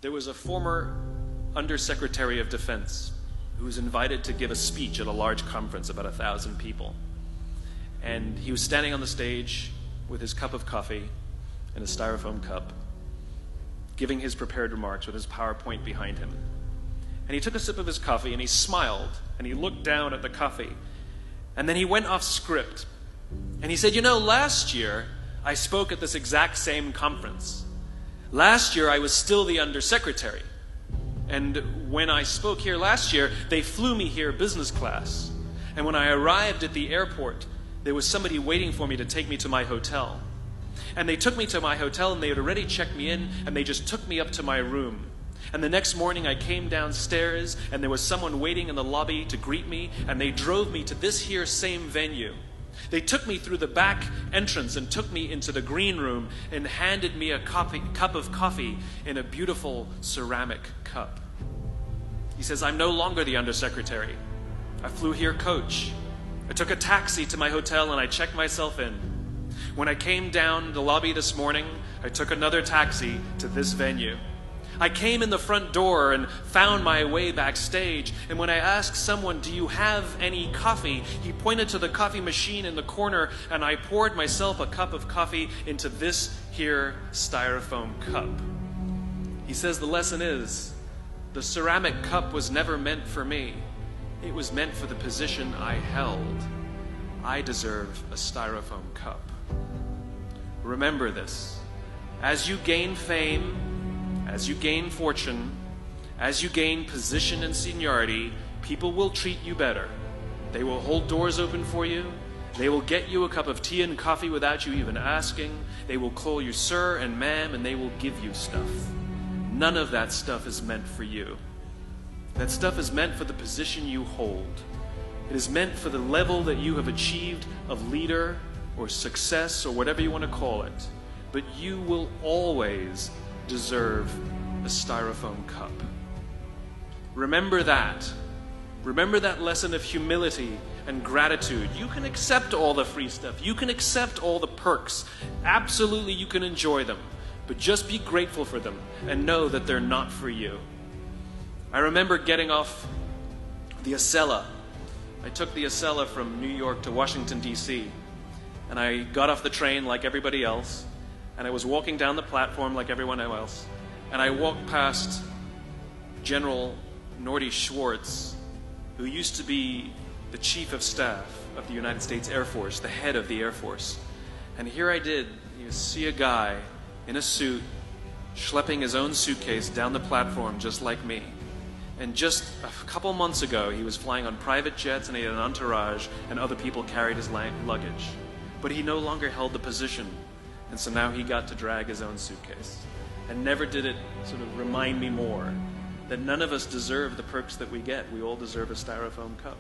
There was a former Undersecretary of Defense who was invited to give a speech at a large conference, about 1,000 people. And he was standing on the stage with his cup of coffee in a styrofoam cup, giving his prepared remarks with his PowerPoint behind him. And he took a sip of his coffee and he smiled and he looked down at the coffee. And then he went off script. And he said, last year I spoke at this exact same conference. Last year I was still the undersecretary. And when I spoke here last year, they flew me here business class. And when I arrived at the airport, there was somebody waiting for me to take me to my hotel. And they took me to my hotel and they had already checked me in and they just took me up to my room. And the next morning I came downstairs and there was someone waiting in the lobby to greet me and they drove me to this here same venue. They took me through the back entrance and took me into the green room and handed me a cup of coffee in a beautiful ceramic cup. He says, I'm no longer the undersecretary. I flew here coach. I took a taxi to my hotel and I checked myself in. When I came down the lobby this morning, I took another taxi to this venue. I came in the front door and found my way backstage, and when I asked someone, do you have any coffee? He pointed to the coffee machine in the corner, and I poured myself a cup of coffee into this here styrofoam cup. He says the lesson is, the ceramic cup was never meant for me. It was meant for the position I held. I deserve a styrofoam cup. Remember this. As you gain fame, as you gain fortune, as you gain position and seniority, people will treat you better. They will hold doors open for you. They will get you a cup of tea and coffee without you even asking. They will call you sir and ma'am, and they will give you stuff. None of that stuff is meant for you. That stuff is meant for the position you hold. It is meant for the level that you have achieved of leader or success or whatever you want to call it. But you will always deserve a styrofoam cup. Remember that. Remember that lesson of humility and gratitude. You can accept all the free stuff. You can accept all the perks. Absolutely, you can enjoy them. But just be grateful for them and know that they're not for you. I remember getting off the Acela. I took the Acela from New York to Washington, D.C. And I got off the train like everybody else. And I was walking down the platform like everyone else. And I walked past General Norty Schwartz, who used to be the Chief of Staff of the United States Air Force, the head of the Air Force. And here I did, see a guy in a suit schlepping his own suitcase down the platform just like me. And just a couple months ago, he was flying on private jets and he had an entourage and other people carried his luggage. But he no longer held the position. And so now he got to drag his own suitcase. And never did it sort of remind me more that none of us deserve the perks that we get. We all deserve a styrofoam cup.